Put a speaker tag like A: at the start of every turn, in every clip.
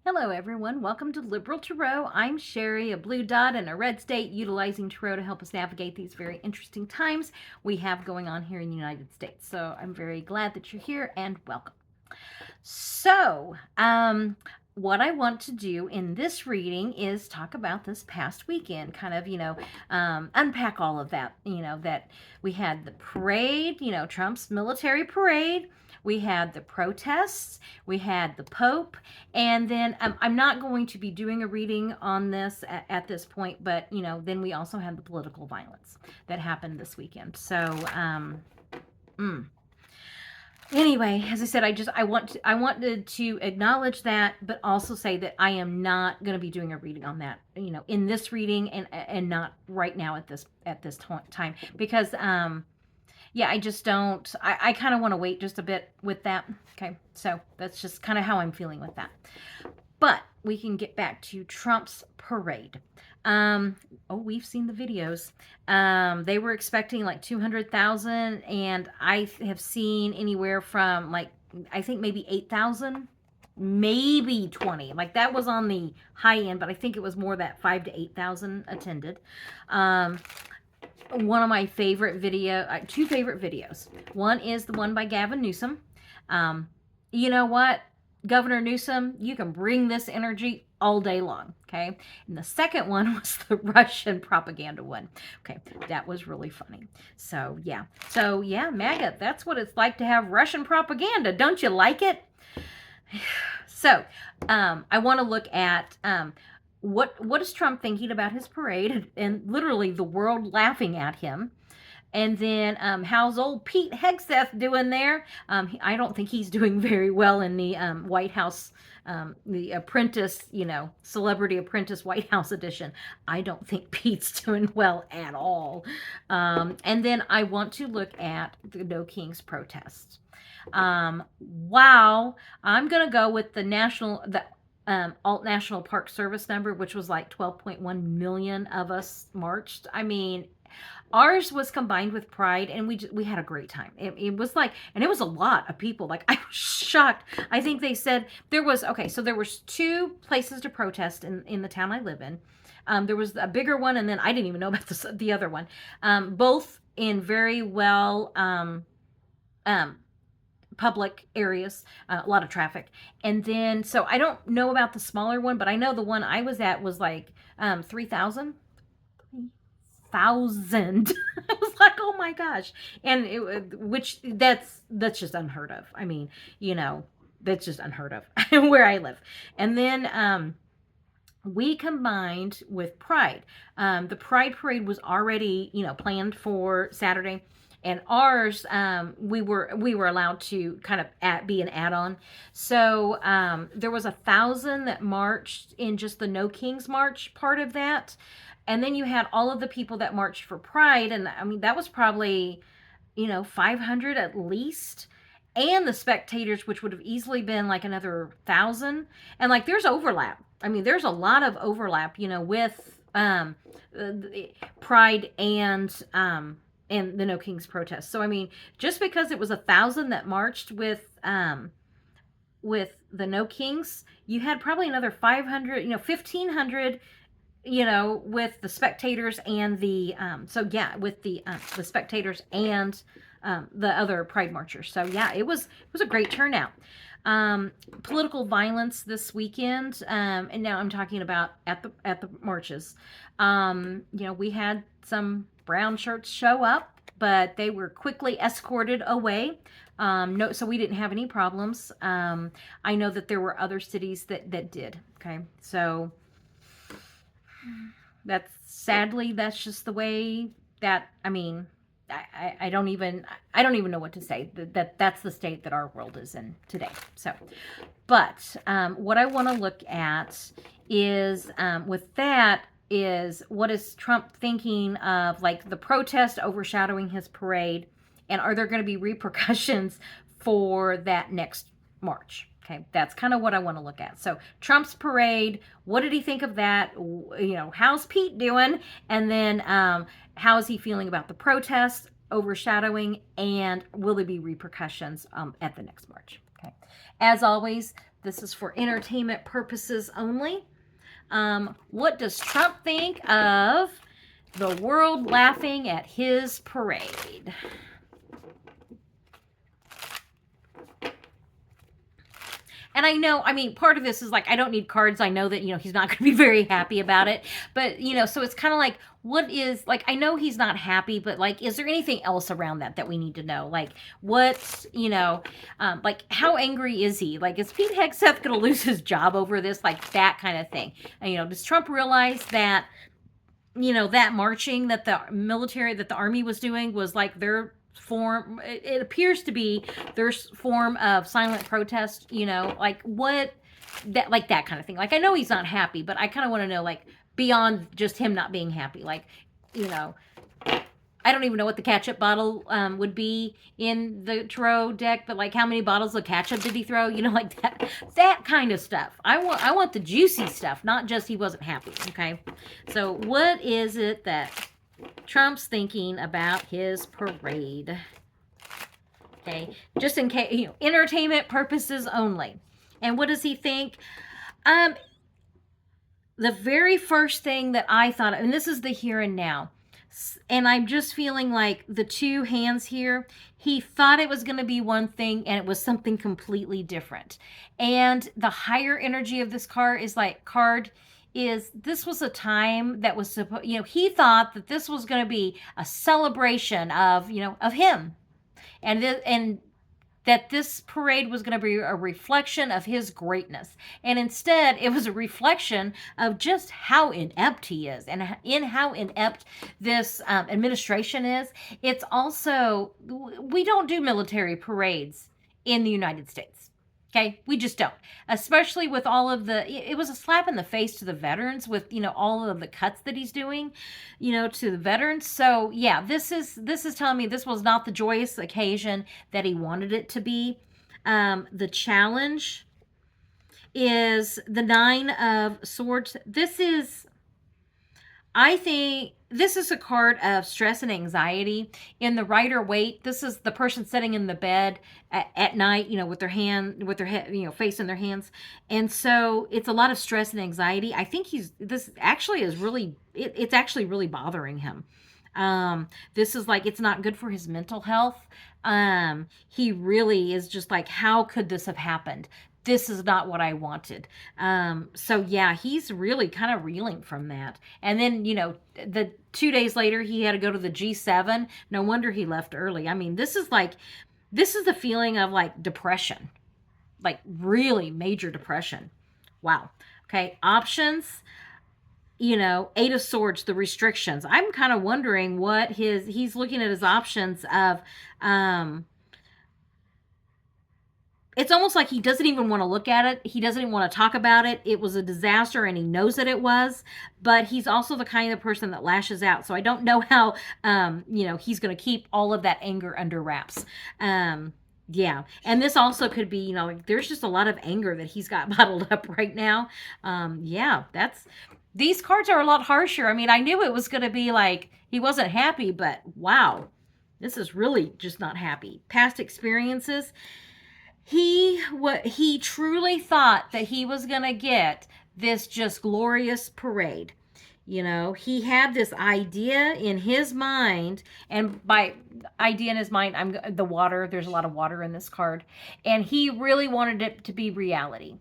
A: Hello everyone, welcome to Liberal Tarot. I'm Sherry, a blue dot and a red state, utilizing Tarot to help us navigate these very interesting times we have going on here in the United States. So I'm very glad that you're here and welcome. So, what I want to do in this reading is talk about this past weekend, kind of, unpack all of that, that we had the parade, Trump's military parade. We had the protests, we had the Pope, and then I'm not going to be doing a reading on this at this point, but, then we also had the political violence that happened this weekend. So, anyway, as I said, I wanted to acknowledge that, but also say that I am not going to be doing a reading on that, in this reading and not right now at this time, because yeah, I just don't. I kind of want to wait just a bit with that. Okay, so that's just kind of how I'm feeling with that. But we can get back to Trump's parade. We've seen the videos. They were expecting like 200,000, and I have seen anywhere from like, I think maybe 8,000, maybe 20. Like that was on the high end, but I think it was more that 5 to 8,000 attended. One of my favorite two favorite videos. One is the one by Gavin Newsom. You know what? Governor Newsom, you can bring this energy all day long, okay? And the second one was the Russian propaganda one. Okay, that was really funny. So, yeah. MAGA, that's what it's like to have Russian propaganda. Don't you like it? So, I want to look at what is Trump thinking about his parade, and literally the world laughing at him. And then how's old Pete Hegseth doing there? I don't think he's doing very well in the White House, the Apprentice, Celebrity Apprentice White House edition. I don't think Pete's doing well at all. And then I want to look at the No Kings protests. Wow, I'm gonna go with the Alt National Park Service number, which was like 12.1 million of us marched. I mean, ours was combined with Pride, and we had a great time. It was like, and it was a lot of people. Like, I was shocked. I think they said there was two places to protest in the town I live in. There was a bigger one, and then I didn't even know about the other one. Both in very well public areas, a lot of traffic. And then, so I don't know about the smaller one, but I know the one I was at was like 3,000. I was like, oh my gosh. And that's just unheard of. I mean, that's just unheard of where I live. And then we combined with Pride. The Pride Parade was already, planned for Saturday. And ours, we were allowed to kind of be an add-on. So there was 1,000 that marched in just the No Kings March part of that. And then you had all of the people that marched for Pride. And I mean, that was probably, 500 at least. And the spectators, which would have easily been like another 1,000. And like, there's overlap. I mean, there's a lot of overlap, with Pride and the No Kings protest. So I mean, just because it was 1,000 that marched with the No Kings, you had probably another 500, 1,500, with the spectators and with the spectators and the other Pride marchers. So yeah, it was a great turnout. Political violence this weekend, and now I'm talking about at the marches. We had some brown shirts show up, but they were quickly escorted away. So we didn't have any problems. I know that there were other cities that did. Okay, so that's just the way that, I mean, I don't even know what to say. That's the state that our world is in today. So, but what I want to look at is with that is, what is Trump thinking of, like, the protest overshadowing his parade, and are there going to be repercussions for that next March? Okay, that's kind of what I want to look at. So Trump's parade, what did he think of that? How's Pete doing? And then how is he feeling about the protest overshadowing, and will there be repercussions at the next March? Okay, as always, This is for entertainment purposes only. What does Trump think of the world laughing at his parade? And I know, I mean, part of this is like, I don't need cards. I know that, he's not going to be very happy about it. But, so it's kind of like, what is, like, I know he's not happy, but like, is there anything else around that we need to know? Like, what's, like, how angry is he? Like, is Pete Hegseth going to lose his job over this? Like, that kind of thing. And, does Trump realize that, that marching that the military, that the army was doing was like their form, it appears to be their form of silent protest, like what, that, like that kind of thing. Like, I know he's not happy, but I kind of want to know, like, beyond just him not being happy, like, I don't even know what the ketchup bottle would be in the tarot deck, but like how many bottles of ketchup did he throw? Like that kind of stuff. I want the juicy stuff, not just he wasn't happy. Okay, so what is it that Trump's thinking about his parade? Okay, just in case, entertainment purposes only. And what does he think? The very first thing that I thought, and this is the here and now, and I'm just feeling like the two hands here, he thought it was going to be one thing and it was something completely different. And the higher energy of this card is this was a time that was supposed, he thought that this was going to be a celebration of, of him. And that this parade was going to be a reflection of his greatness. And instead, it was a reflection of just how inept he is and in how inept this administration is. It's also, we don't do military parades in the United States. Okay, we just don't. Especially with all of it was a slap in the face to the veterans with, all of the cuts that he's doing, to the veterans. So yeah, this is telling me this was not the joyous occasion that he wanted it to be. The challenge is the 9 of Swords. I think this is a card of stress and anxiety. In the Rider-Waite, this is the person sitting in the bed at night, with their head, face in their hands. And so it's a lot of stress and anxiety. I think this actually is really, it's actually really bothering him. This is like, it's not good for his mental health. He really is just like, how could this have happened? This is not what I wanted. So yeah, he's really kind of reeling from that. And then, the 2 days later, he had to go to the G7. No wonder he left early. I mean, this is the feeling of like depression, like really major depression. Wow. Okay. Options, 8 of Swords, the restrictions. I'm kind of wondering what he's looking at his options of, it's almost like he doesn't even want to look at it. He doesn't even want to talk about it. It was a disaster and he knows that it was, but he's also the kind of person that lashes out. So I don't know how, he's going to keep all of that anger under wraps. Yeah. And this also could be, there's just a lot of anger that he's got bottled up right now. Yeah, these cards are a lot harsher. I mean, I knew it was going to be like, he wasn't happy, but wow, this is really just not happy. Past experiences. He truly thought that he was going to get this just glorious parade. He had this idea in his mind, and by idea in his mind, the water, there's a lot of water in this card, and he really wanted it to be reality.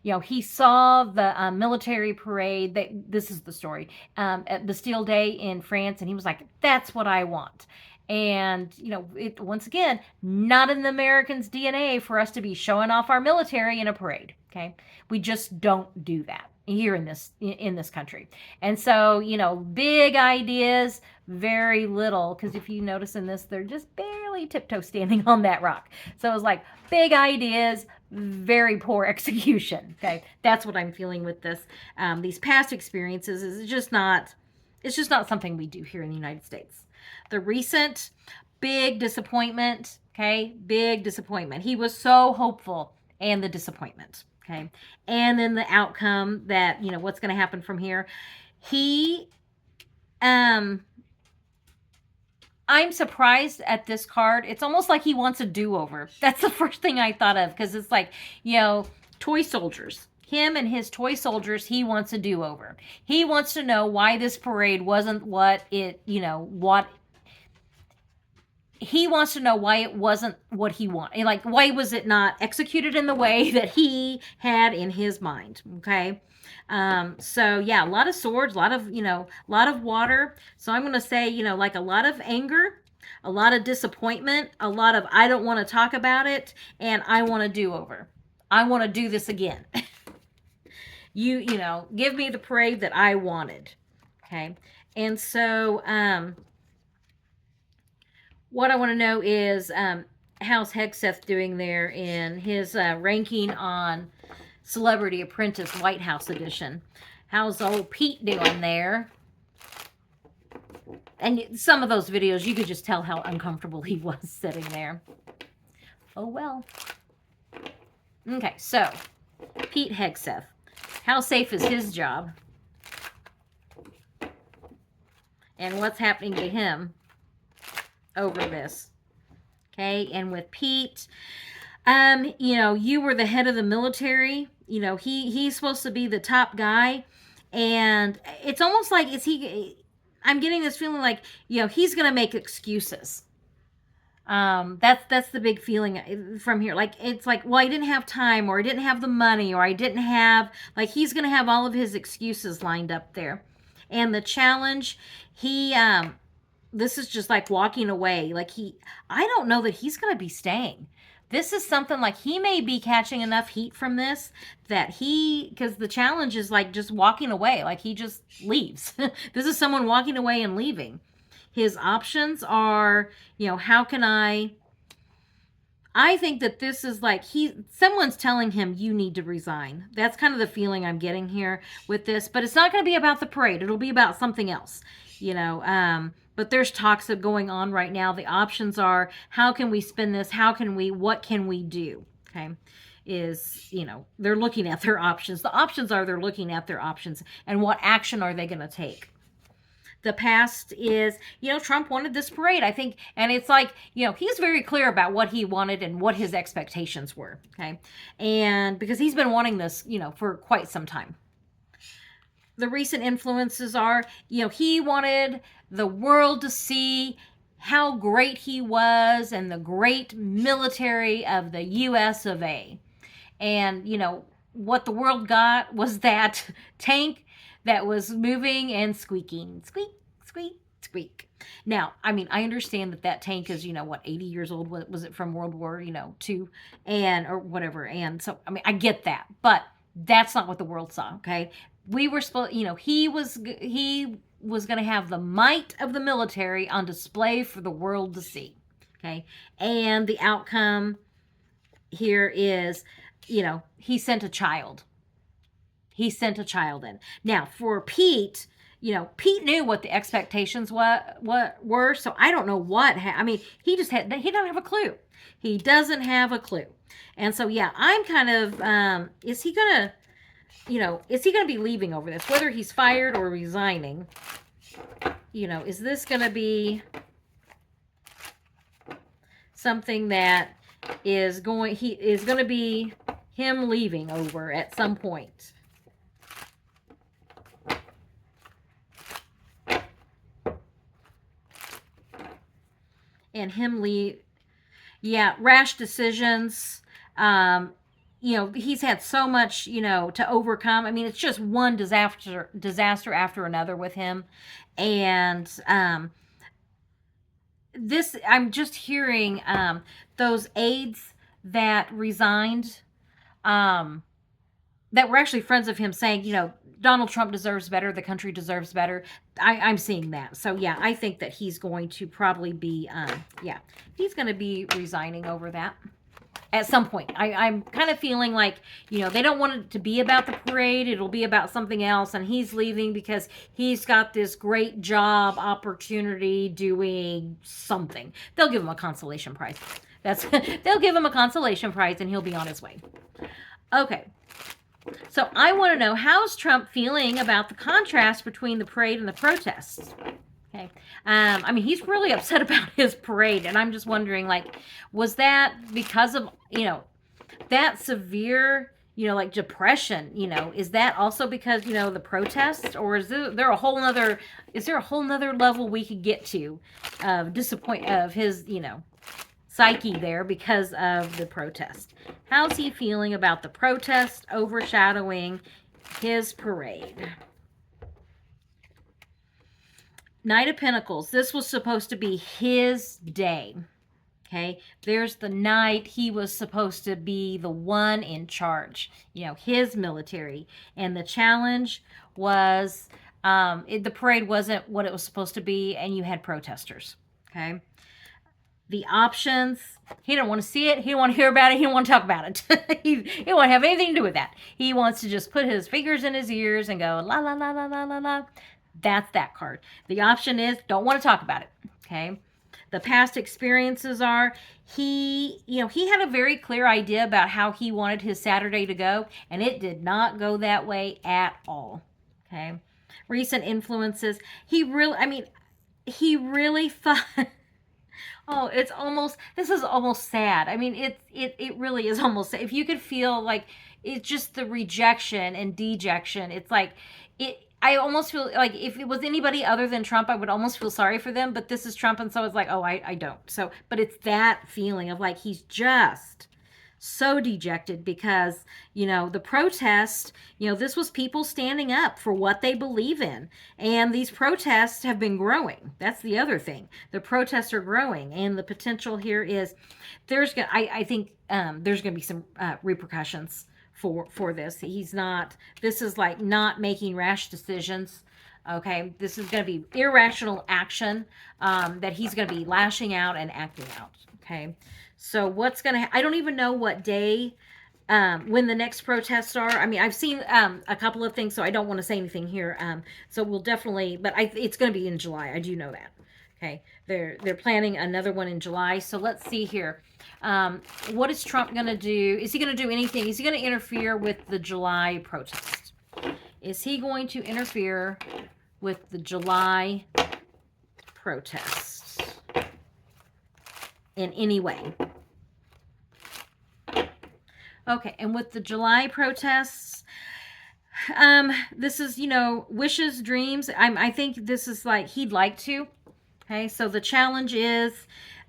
A: He saw the military parade. This is the story, at Bastille Day in France, and he was like, that's what I want. And, it once again, not in the Americans' DNA for us to be showing off our military in a parade. Okay. We just don't do that here in this country. And so, big ideas, very little, because if you notice in this, they're just barely tiptoe standing on that rock. So it was like big ideas, very poor execution. Okay. That's what I'm feeling with this. These past experiences is just not something we do here in the United States. The recent big disappointment, okay? Big disappointment. He was so hopeful, and the disappointment, okay? And then the outcome that, what's going to happen from here. I'm surprised at this card. It's almost like he wants a do-over. That's the first thing I thought of, because it's like, Toy soldiers. Him and his toy soldiers, he wants a do-over. He wants to know why this parade wasn't what it, what he wants to know why it wasn't what he wanted. Like, why was it not executed in the way that he had in his mind? Okay. So yeah, a lot of swords, a lot of, a lot of water. So I'm going to say, like a lot of anger, a lot of disappointment, a lot of, I don't want to talk about it, and I want to do over. I want to do this again. Give me the parade that I wanted. Okay. And so, what I want to know is, how's Hegseth doing there in his ranking on Celebrity Apprentice White House Edition? How's old Pete doing there? And some of those videos, you could just tell how uncomfortable he was sitting there. Oh, well. Okay, so Pete Hegseth. How safe is his job? And what's happening to him over this? Okay, and with Pete, you were the head of the military. He's supposed to be the top guy, and it's almost like I'm getting this feeling like, he's gonna make excuses. That's the big feeling from here. Like, it's like, well, I didn't have time, or I didn't have the money, or I didn't have, like, he's gonna have all of his excuses lined up there. And the challenge, this is just like walking away. Like, I don't know that he's gonna be staying. This is something like he may be catching enough heat from this that because the challenge is like just walking away. Like, he just leaves. This is someone walking away and leaving. His options are, how can I think that this is like someone's telling him, you need to resign. That's kind of the feeling I'm getting here with this, but it's not going to be about the parade. It'll be about something else, but there's talks of going on right now. The options are, how can we spin this? What can we do? Okay. They're looking at their options. The options are, they're looking at their options and what action are they going to take? The past is, Trump wanted this parade, I think, and it's like, he's very clear about what he wanted and what his expectations were, okay? And because he's been wanting this, for quite some time. The recent influences are, he wanted the world to see how great he was and the great military of the U.S. of A. And, what the world got was that tank that was moving and squeaking. Squeak, squeak, squeak. Now, I understand that tank is, 80 years old. Was it from World War, II or whatever? And so, I get that. But that's not what the world saw, okay? We were supposed, he was going to have the might of the military on display for the world to see, okay? And the outcome here is, he sent a child. He sent a child in. Now, for Pete, Pete knew what the expectations were, so I don't know what. He doesn't have a clue. He doesn't have a clue. And so, yeah, I'm kind of, is he going to be leaving over this? Whether he's fired or resigning, is this going to be something that is going to be him leaving over at some point? And him leave, rash decisions. He's had so much, to overcome. It's just one disaster after another with him. And I'm just hearing those aides that resigned, that were actually friends of him, saying, Donald Trump deserves better. The country deserves better. I'm seeing that. So, yeah, I think that he's going to probably be, he's going to be resigning over that at some point. I'm kind of feeling like, they don't want it to be about the parade. It'll be about something else. And he's leaving because he's got this great job opportunity doing something. They'll give him a consolation prize. They'll give him a consolation prize and he'll be on his way. Okay. So I want to know, how's Trump feeling about the contrast between the parade and the protests? Okay. He's really upset about his parade, and I'm just wondering, like, was that because of, that severe, like depression, is that also because, the protest, or is there a whole nother level we could get to of of his, psyche there because of the protest? How's he feeling about the protest overshadowing his parade? Knight of Pentacles. This was supposed to be his day. Okay, there's the knight. He was supposed to be the one in charge, his military. And the challenge was the parade wasn't what it was supposed to be, and you had protesters. Okay, the options, he didn't want to see it. He didn't want to hear about it. He didn't want to talk about it. He didn't want to have anything to do with that. He wants to just put his fingers in his ears and go, la, la, la, la, la, la, la. That's that card. The option is don't want to talk about it. Okay. The past experiences are he had a very clear idea about how he wanted his Saturday to go, and it did not go that way at all. Okay. Recent influences. He really thought, oh, this is almost sad. I mean, it really is almost sad. If you could feel like it's just the rejection and dejection, it's like I almost feel like if it was anybody other than Trump, I would almost feel sorry for them. But this is Trump, and so it's like, oh, I don't. So, but it's that feeling of like he's just so dejected because, the protest, this was people standing up for what they believe in. And these protests have been growing. That's the other thing. The protests are growing. And the potential here is I think there's going to be some repercussions for this. This is like not making rash decisions. Okay, this is going to be irrational action that he's going to be lashing out and acting out. Okay, so I don't even know what day when the next protests are. I mean, I've seen a couple of things, so I don't want to say anything here. So we'll definitely, but it's going to be in July. I do know that. Okay, they're planning another one in July. So let's see here. What is Trump going to do? Is he going to do anything? Is he going to interfere with the July protest? Is he going to interfere with the July protests in any way? Okay, and with the July protests, this is, wishes, dreams. I think this is like he'd like to. Okay, so the challenge is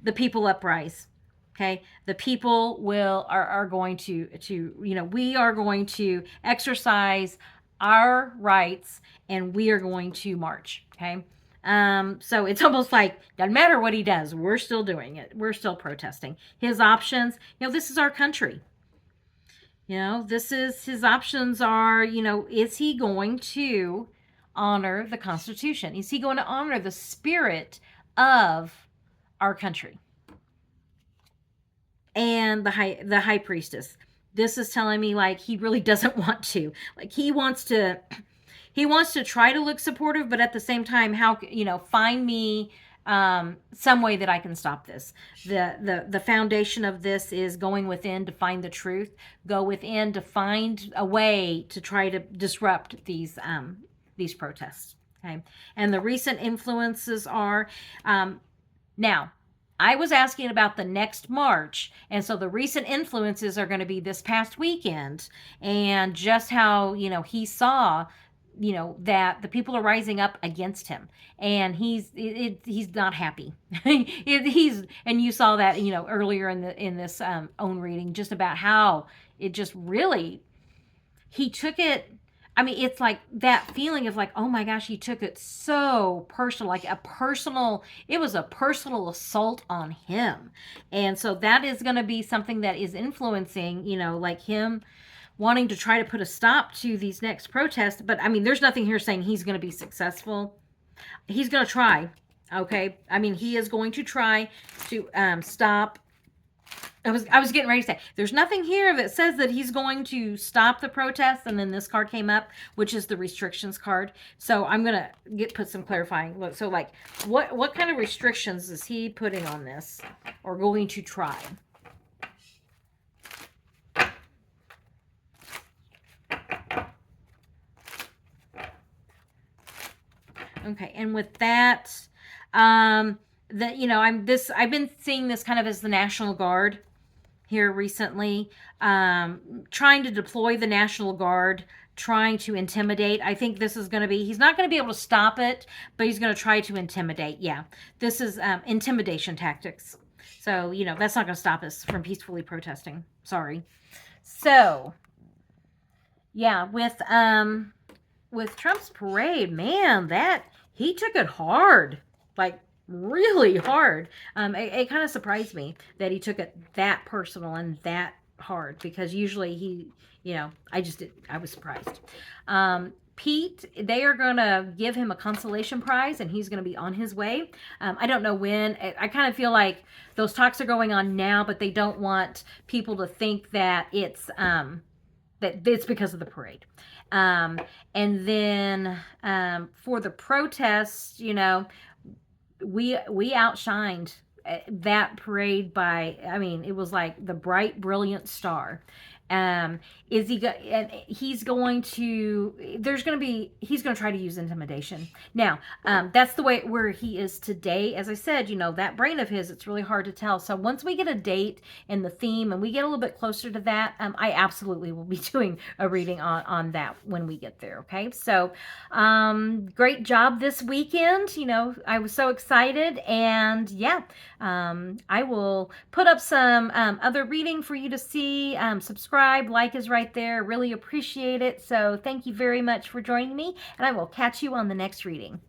A: the people uprise. Okay, the people are going to we are going to exercise our rights, and we are going to march. Okay, so it's almost like doesn't matter what he does, we're still doing it. We're still protesting. His options, this is our country. This is his options are, is he going to honor the Constitution? Is he going to honor the spirit of our country? And the high priestess. This is telling me like he really doesn't want to. Like he wants to try to look supportive, but at the same time, how find me some way that I can stop this. The foundation of this is going within to find the truth. Go within to find a way to try to disrupt these protests. Okay, and the recent influences are now. I was asking about the next March, and so the recent influences are going to be this past weekend, and just how he saw that the people are rising up against him, and he's not happy. And you saw that earlier in this own reading, just about how it just really he took it. I mean, it's like that feeling of like, oh my gosh, he took it so personal, like it was a personal assault on him. And so that is going to be something that is influencing, like him wanting to try to put a stop to these next protests. But I mean, there's nothing here saying he's going to be successful. He's going to try. Okay. I mean, he is going to try to stop. I was getting ready to say, there's nothing here that says that he's going to stop the protests, and then this card came up, which is the restrictions card. So I'm gonna put some clarifying. Look, so like, what kind of restrictions is he putting on this, or going to try? Okay, and with that, I've been seeing this kind of as the National Guard. here recently, trying to deploy the National Guard, trying to intimidate. I think this is going to be, he's not going to be able to stop it, but he's going to try to intimidate. Yeah, this is intimidation tactics. So, that's not going to stop us from peacefully protesting. Sorry. So, yeah, with Trump's parade, man, that he took it hard, like really hard. It kind of surprised me that he took it that personal and that hard, because usually I was surprised. Pete, they are going to give him a consolation prize, and he's going to be on his way. I don't know when. I kind of feel like those talks are going on now, but they don't want people to think that it's because of the parade. And then for the protests, we outshined that parade by, I mean, it was like the bright, brilliant star. Is he go- and he's going to he's going to try to use intimidation now. That's the way where he is today. As I said, that brain of his, it's really hard to tell. So once we get a date and the theme, and we get a little bit closer to that, I absolutely will be doing a reading on that when we get there. Okay, so great job this weekend. I was so excited, and yeah, I will put up some other reading for you to see. Subscribe, like is right there. Really appreciate it. So thank you very much for joining me, and I will catch you on the next reading.